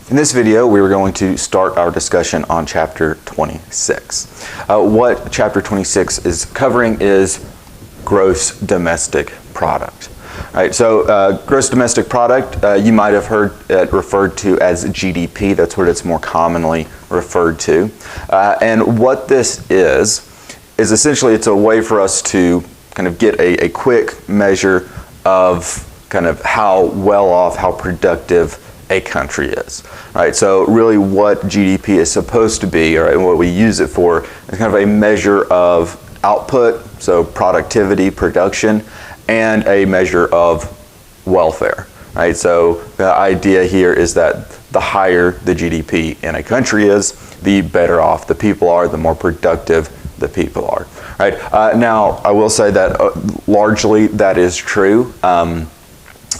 In this video, we are going to start our discussion on Chapter 26. What Chapter 26 is covering is gross domestic product. All right, so gross domestic product, you might have heard it referred to as GDP. That's what it's more commonly referred to. And what this is essentially it's a way for us to kind of get a quick measure of kind of how well off, how productive a country is. Right? So really what GDP is supposed to be, right, and what we use it for is kind of a measure of output, so productivity, production, and a measure of welfare. Right? So the idea here is that the higher the GDP in a country is, the better off the people are, the more productive the people are. Right? Now, I will say that largely that is true.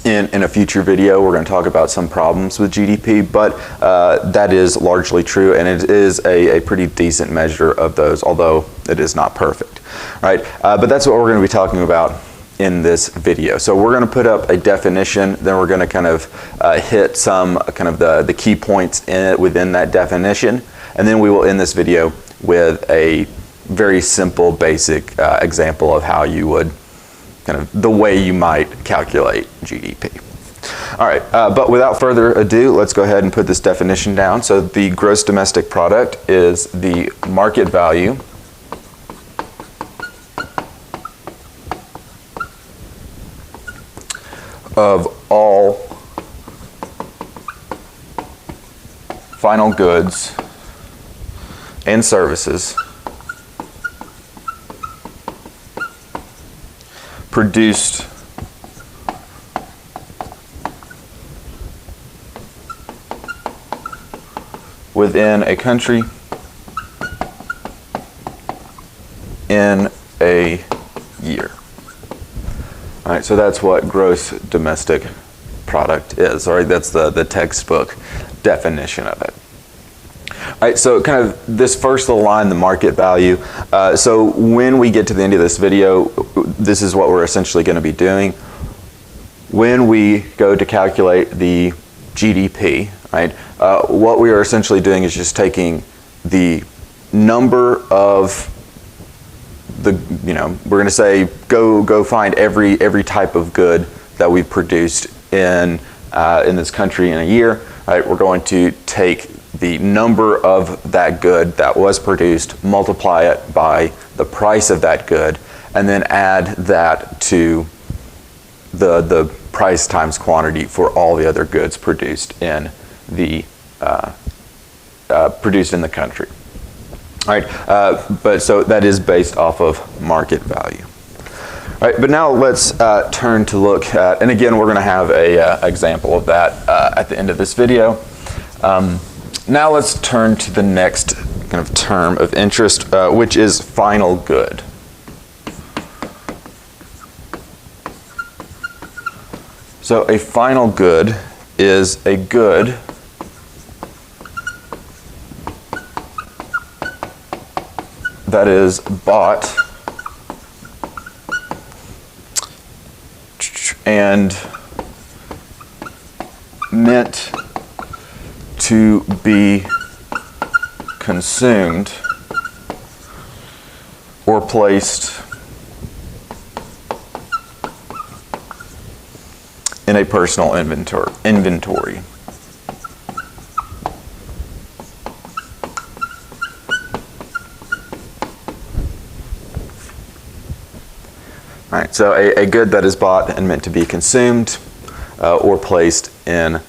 In a future video, we're going to talk about some problems with GDP, but that is largely true, and it is a pretty decent measure of those, although it is not perfect. Right? But that's what we're going to be talking about in this video. So we're going to put up a definition, then we're going to kind of hit some kind of the key points in it within that definition, and then we will end this video with a very simple, basic example of how you would kind of the way you might calculate GDP. All right, but without further ado, let's go ahead and put this definition down. So the gross domestic product is the market value of all final goods and services produced within a country in a year. All right, so that's what gross domestic product is. All right, that's the textbook definition of it. All right, so kind of this first little line, the market value. So when we get to the end of this video, this is what we're essentially going to be doing. When we go to calculate the GDP, right, what we are essentially doing is just taking the number of the, we're going to say go find every type of good that we've produced in this country in a year. Right, we're going to take the number of that good that was produced, multiply it by the price of that good, and then add that to the price times quantity for all the other goods produced in the country. All right, but so that is based off of market value. All right, but now let's turn to look at, and again, we're going to have a example of that at the end of this video. Now let's turn to the next kind of term of interest, which is final good. So a final good is a good that is bought and meant to be consumed or placed in a personal inventory. All right, so a good that is bought and meant to be consumed or placed in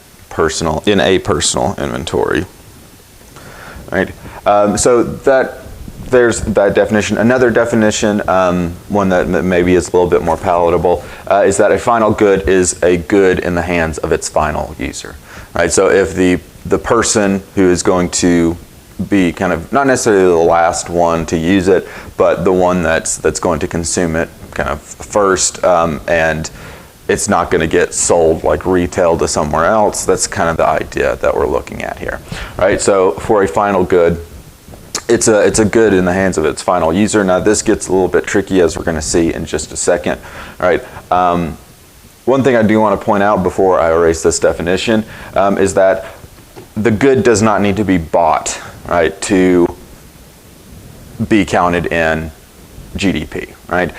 a personal inventory. Right. So there's that definition. Another definition, one that maybe is a little bit more palatable, is that a final good is a good in the hands of its final user. Right. So if the person who is going to be kind of not necessarily the last one to use it, but the one that's going to consume it kind of first, and it's not going to get sold like retail to somewhere else. That's kind of the idea that we're looking at here, right? So for a final good, it's a good in the hands of its final user. Now this gets a little bit tricky, as we're going to see in just a second. All right. One thing I do want to point out before I erase this definition is that the good does not need to be bought, right, to be counted in GDP, right?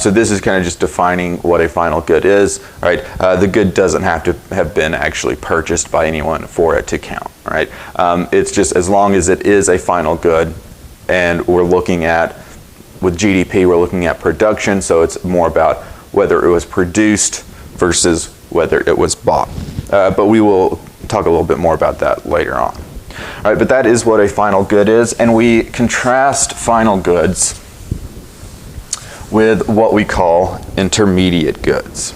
So this is kind of just defining what a final good is, right? The good doesn't have to have been actually purchased by anyone for it to count, right? It's just as long as it is a final good, and we're looking at, with GDP, we're looking at production, so it's more about whether it was produced versus whether it was bought. But we will talk a little bit more about that later on. All right, but that is what a final good is, and we contrast final goods with what we call intermediate goods.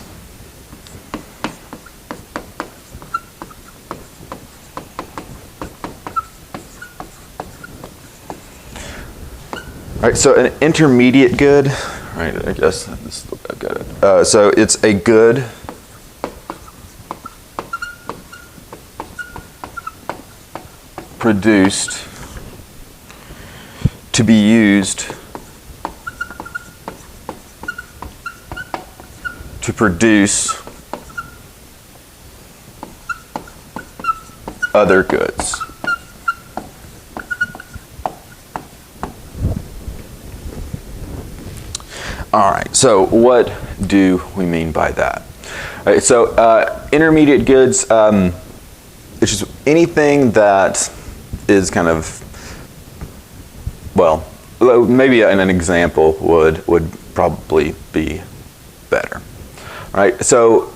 All right, so an intermediate good, right, I guess this is the way I've got it. So it's a good produced to be used to produce other goods. All right, so what do we mean by that? All right, so intermediate goods, it's just anything that is kind of, well, maybe an example would probably be better. All right, so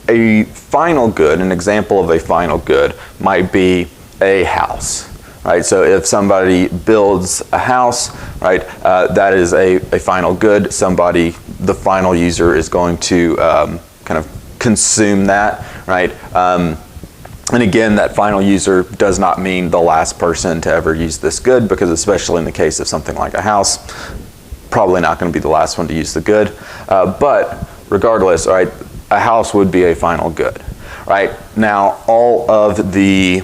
a final good, an example of a final good might be a house. Right, so if somebody builds a house, right, that is a final good. Somebody, the final user, is going to kind of consume that, right? And again, that final user does not mean the last person to ever use this good, because especially in the case of something like a house, probably not going to be the last one to use the good. But regardless, all right, a house would be a final good, right? Now, all of the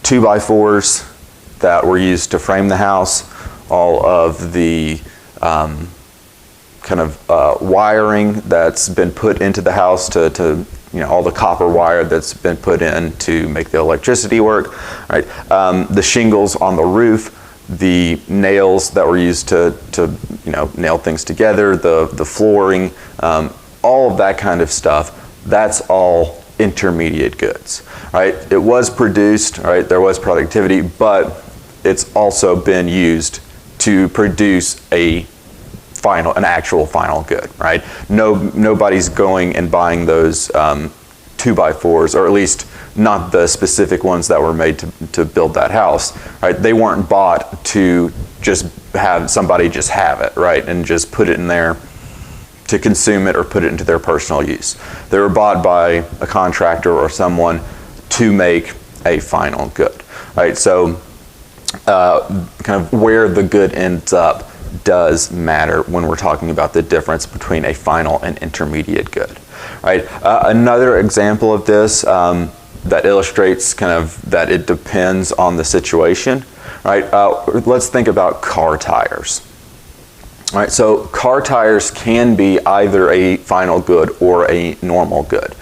2x4s that were used to frame the house, all of the kind of wiring that's been put into the house to you know, all the copper wire that's been put in to make the electricity work, right? The shingles on the roof, the nails that were used to you know, nail things together, the flooring, all of that kind of stuff, that's all intermediate goods, right? It was produced, right? There was productivity, but it's also been used to produce an actual final good, right? Nobody's going and buying those 2x4s, or at least not the specific ones that were made to build that house, right? They weren't bought to just have somebody just have it, right? And just put it in there to consume it or put it into their personal use. They were bought by a contractor or someone to make a final good, right? So kind of where the good ends up does matter when we're talking about the difference between a final and intermediate good, right? Another example of this that illustrates kind of that it depends on the situation, right? Let's think about car tires. All right, so car tires can be either a final good or a normal good,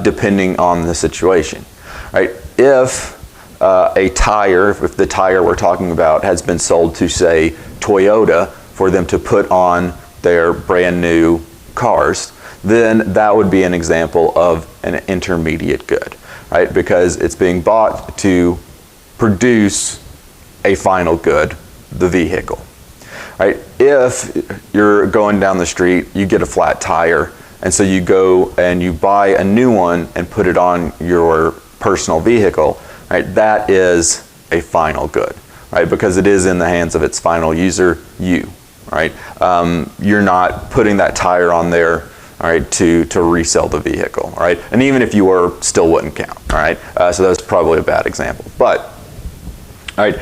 depending on the situation. Right? If if the tire we're talking about has been sold to, say, Toyota for them to put on their brand new cars, then that would be an example of an intermediate good, right? Because it's being bought to produce a final good, the vehicle. Right? If you're going down the street, you get a flat tire, and so you go and you buy a new one and put it on your personal vehicle, right? That is a final good, right? Because it is in the hands of its final user, you, right? You're not putting that tire on there, all right, to resell the vehicle, all right? And even if you were, still wouldn't count, all right? So that's probably a bad example, but all right,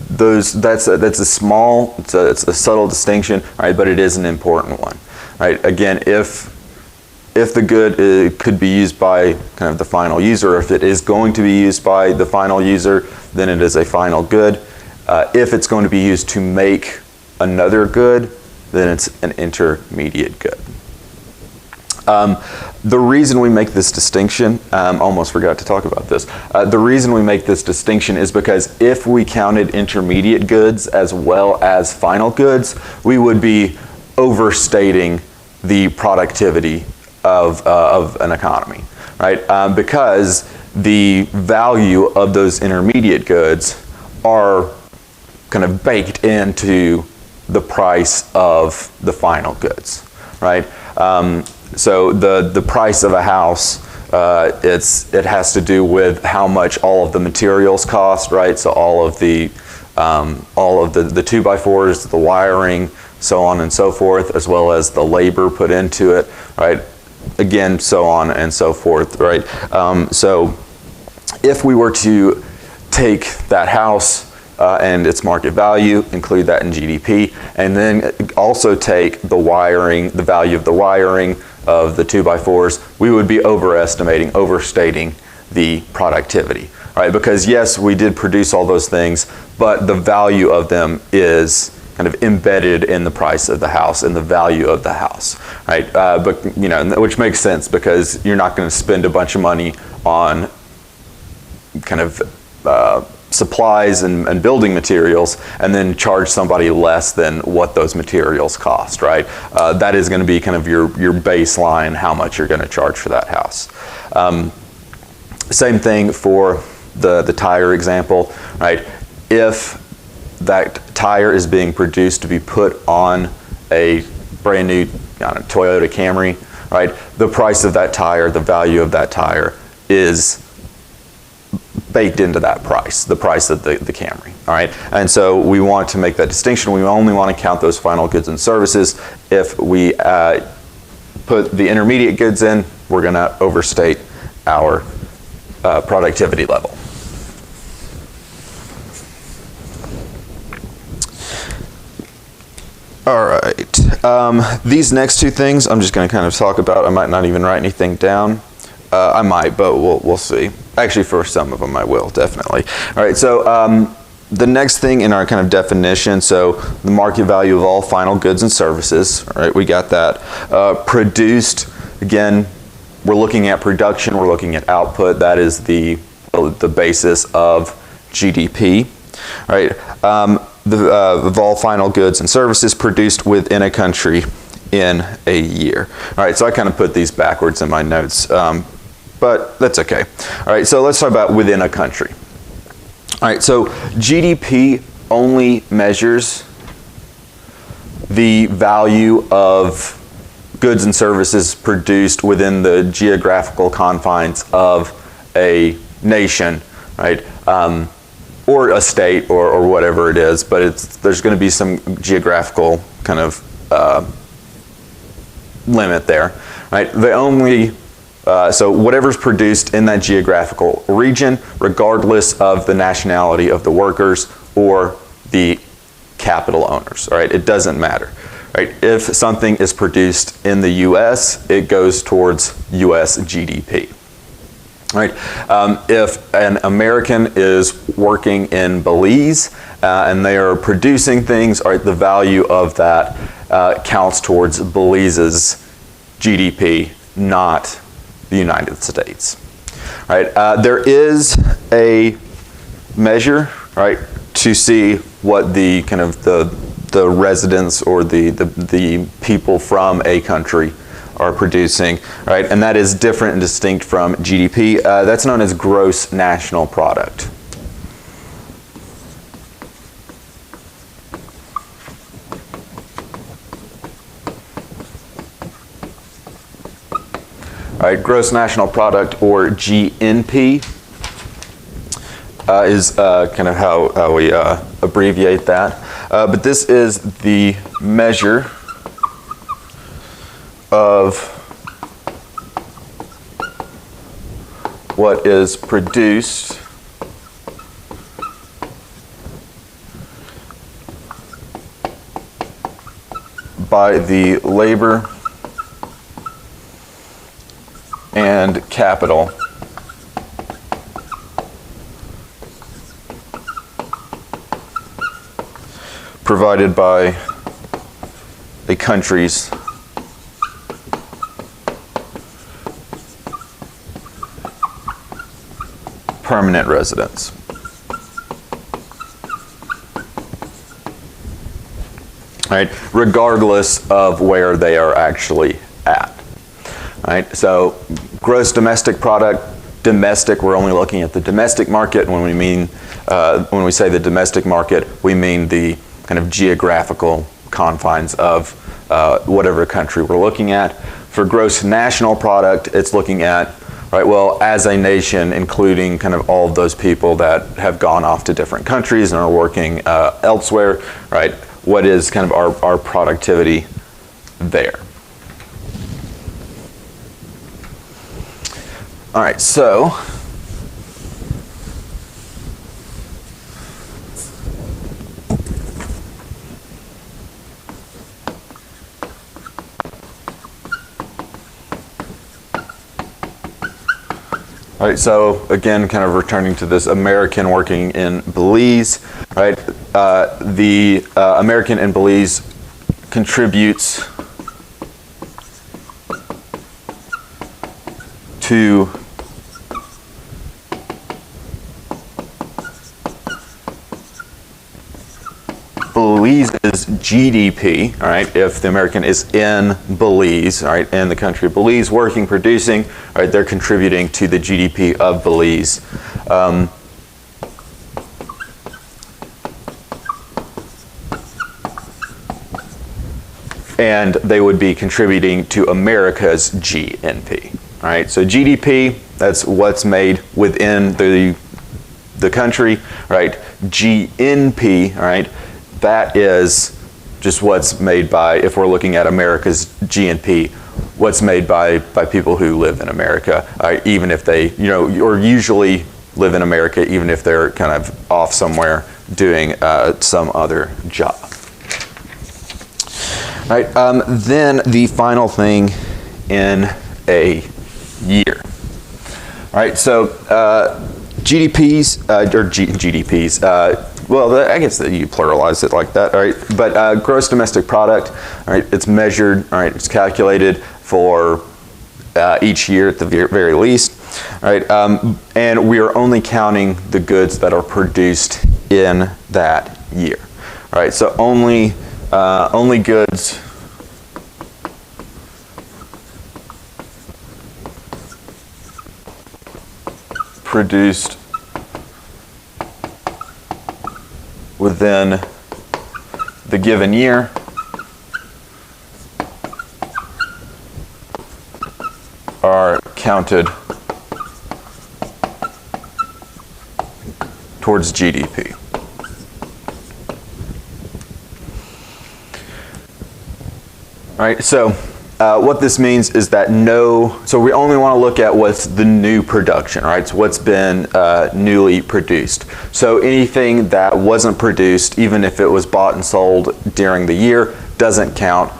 that's a small, it's a subtle distinction, right? But it is an important one, right? Again, if the good could be used by kind of the final user, or if it is going to be used by the final user, then it is a final good. If it's going to be used to make another good, then it's an intermediate good. The reason we make this distinction, almost forgot to talk about this. The reason we make this distinction is because if we counted intermediate goods as well as final goods, we would be overstating the productivity of an economy, right? Because the value of those intermediate goods are kind of baked into the price of the final goods, right? So the price of a house, it has to do with how much all of the materials cost, right? So all of the 2x4s, the wiring, so on and so forth, as well as the labor put into it, right? Again, so on and so forth, right? So if we were to take that house and its market value, include that in GDP, and then also take the wiring, the value of the wiring of the 2x4s, we would be overstating the productivity, right? Because yes, we did produce all those things, but the value of them is kind of embedded in the price of the house and the value of the house, right? But you know, which makes sense because you're not going to spend a bunch of money on kind of supplies and building materials and then charge somebody less than what those materials cost, right? That is going to be kind of your baseline, how much you're going to charge for that house. Same thing for the tire example, right? If that tire is being produced to be put on a brand new Toyota Camry, right? The price of that tire, the value of that tire is baked into that price, the price of the Camry, all right? And so we want to make that distinction. We only want to count those final goods and services. If we put the intermediate goods in, we're going to overstate our productivity level. All right, these next two things I'm just going to kind of talk about. I might not even write anything down. I might, but we'll see. Actually, for some of them I will, definitely. All right, so the next thing in our kind of definition, so the market value of all final goods and services, all right, we got that. Produced, again, we're looking at production, we're looking at output. That is the basis of GDP, all right? Of all final goods and services produced within a country in a year. All right, so I kind of put these backwards in my notes, but that's okay. All right, so let's talk about within a country. All right, so GDP only measures the value of goods and services produced within the geographical confines of a nation, right? Or a state or whatever it is, but there's going to be some geographical kind of limit there, right? So whatever's produced in that geographical region, regardless of the nationality of the workers or the capital owners, all right? It doesn't matter, right? If something is produced in the U.S., it goes towards U.S. GDP. Right. If an American is working in Belize and they are producing things, right, the value of that counts towards Belize's GDP, not the United States. Right. There is a measure, right, to see what the kind of the residents or the people from a country are producing, right? And that is different and distinct from GDP. That's known as gross national product. All right, gross national product, or GNP, is kind of how we abbreviate that. But this is the measure of what is produced by the labor and capital provided by a country's permanent residents. Right, regardless of where they are actually at. Right, so gross domestic product, domestic, we're only looking at the domestic market. When we say the domestic market, we mean the kind of geographical confines of whatever country we're looking at. For gross national product, it's looking at, right, well, as a nation, including kind of all of those people that have gone off to different countries and are working elsewhere, right? What is kind of our productivity there? All right, so all right, so again, kind of returning to this American working in Belize, right? The American in Belize contributes to Belize's GDP, all right, if the American is in Belize, all right, in the country of Belize, working, producing, all right, they're contributing to the GDP of Belize. And they would be contributing to America's GNP, all right? So GDP, that's what's made within the country, right? GNP, all right, that is just what's made by, if we're looking at America's GNP, what's made by people who live in America, even if they, or usually live in America, even if they're kind of off somewhere doing some other job. All right, then the final thing in a year. All right, so GDPs, well, I guess that you pluralize it like that, all right, but gross domestic product, all right, it's measured, all right, it's calculated for each year at the very least, all right, and we are only counting the goods that are produced in that year, all right, so only goods produced within the given year are counted towards GDP. All right, so what this means is that so we only want to look at what's the new production, right? So what's been newly produced. So anything that wasn't produced, even if it was bought and sold during the year, doesn't count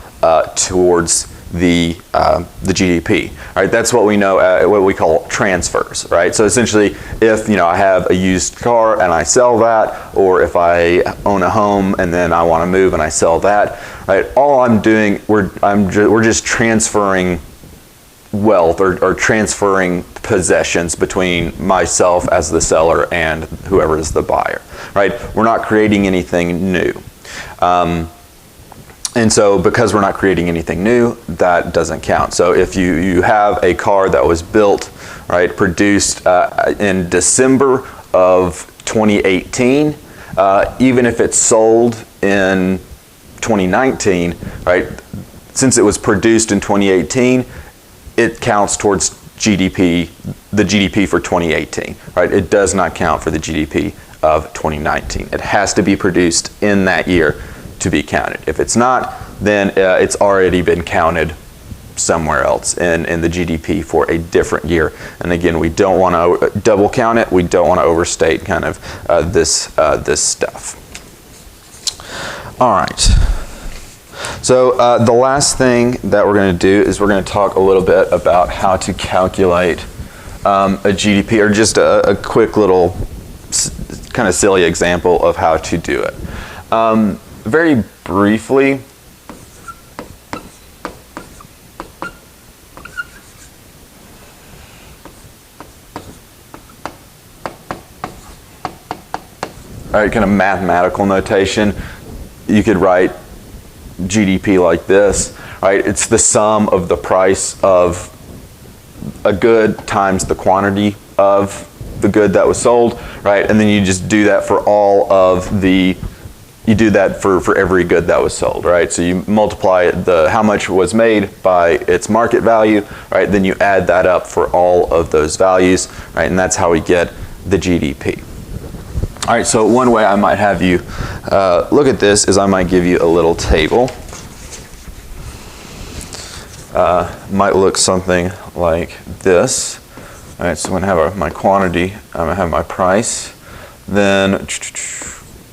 towards the GDP. All right, that's what we know, what we call transfers, right? So essentially, if I have a used car and I sell that, or if I own a home and then I want to move and I sell that, right? All I'm doing, we're just transferring wealth or transferring possessions between myself as the seller and whoever is the buyer, right? We're not creating anything new. And so because we're not creating anything new, that doesn't count. So if you have a car that was built, right, produced in December of 2018, even if it's sold in 2019, right, since it was produced in 2018, it counts towards GDP, the GDP for 2018, right? It does not count for the GDP of 2019. It has to be produced in that year to be counted. If it's not, then it's already been counted somewhere else in the GDP for a different year. And again, we don't want to double count it. We don't want to overstate kind of this stuff. All right. So the last thing that we're going to do is we're going to talk a little bit about how to calculate a GDP, or just a quick little kind of silly example of how to do it. Very briefly, right, kind of mathematical notation, you could write GDP like this, right? It's the sum of the price of a good times the quantity of the good that was sold, right? And then you just do that for all of the, you do that for every good that was sold, right? So you multiply how much was made by its market value, right? Then you add that up for all of those values, right? And that's how we get the GDP. All right, so one way I might have you look at this is I might give you a little table. Might look something like this. All right, so I'm going to have my quantity, I'm going to have my price, then I'm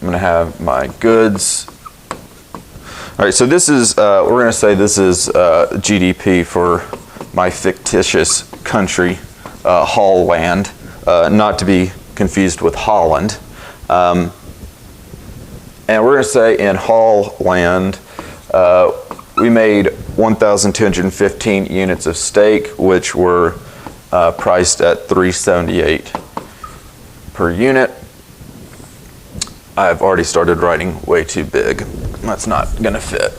going to have my goods. All right, so this is, we're going to say this is GDP for my fictitious country, Holland, not to be confused with Holland. And we're going to say in Holland, we made 1,215 units of steak, which were priced at $3.78 per unit. I've already started writing way too big. That's not going to fit.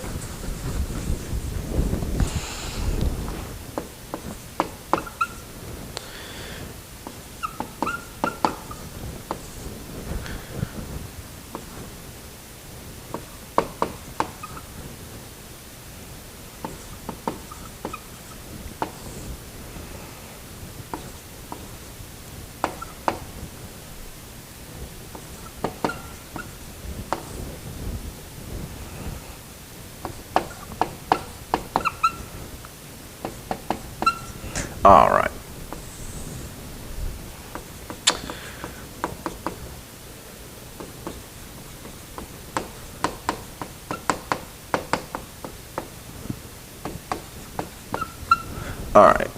All right. All right.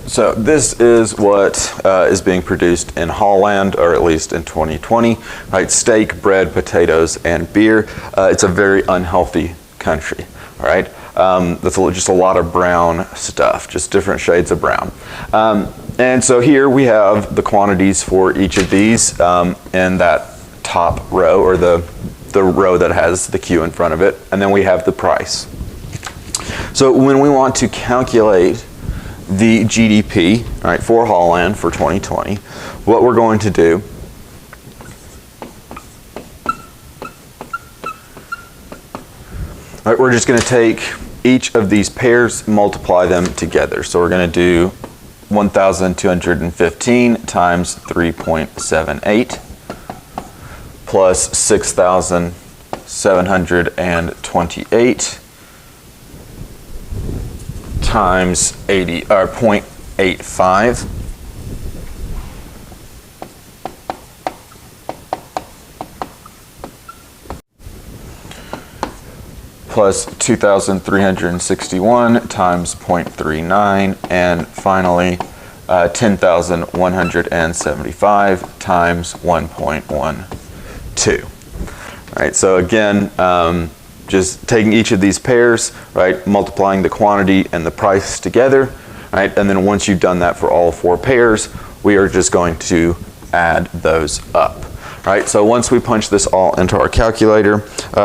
So this is what is being produced in Holland, or at least in 2020. Right, steak, bread, potatoes, and beer. It's a very unhealthy country. All right. That's just a lot of brown stuff, just different shades of brown. And so here we have the quantities for each of these in that top row, or the row that has the Q in front of it, and then we have the price. So when we want to calculate the GDP, right, for Holland for 2020, what we're going to do right, we're just going to take each of these pairs, multiply them together. So we're going to do 1,215 times 3.78 plus 6,728 times 0.85 plus 2,361 times 0.39, and finally 10,175 times 1.12. Right, so again, just taking each of these pairs, right, multiplying the quantity and the price together, right, and then once you've done that for all four pairs, we are just going to add those up. Right, so once we punch this all into our calculator,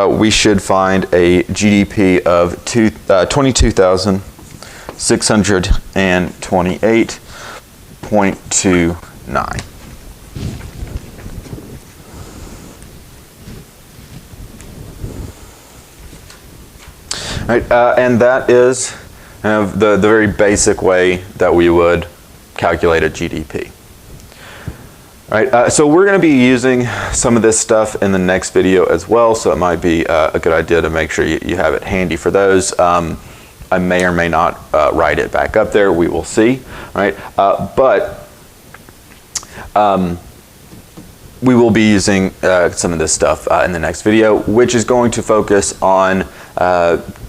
we should find a GDP of 22,628.29. Right, and that is the very basic way that we would calculate a GDP. Right, so we're going to be using some of this stuff in the next video as well, so it might be a good idea to make sure you have it handy for those. I may or may not write it back up there. We will see. Right, but we will be using some of this stuff in the next video, which is going to focus on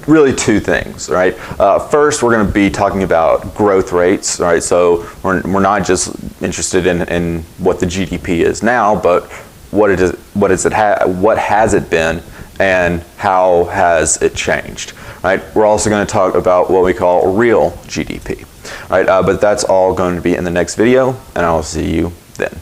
really two things, right? First, we're going to be talking about growth rates, right? So we're not just interested in what the GDP is now, but what has it been, and how has it changed, right? We're also going to talk about what we call real GDP, right? But that's all going to be in the next video, and I'll see you then.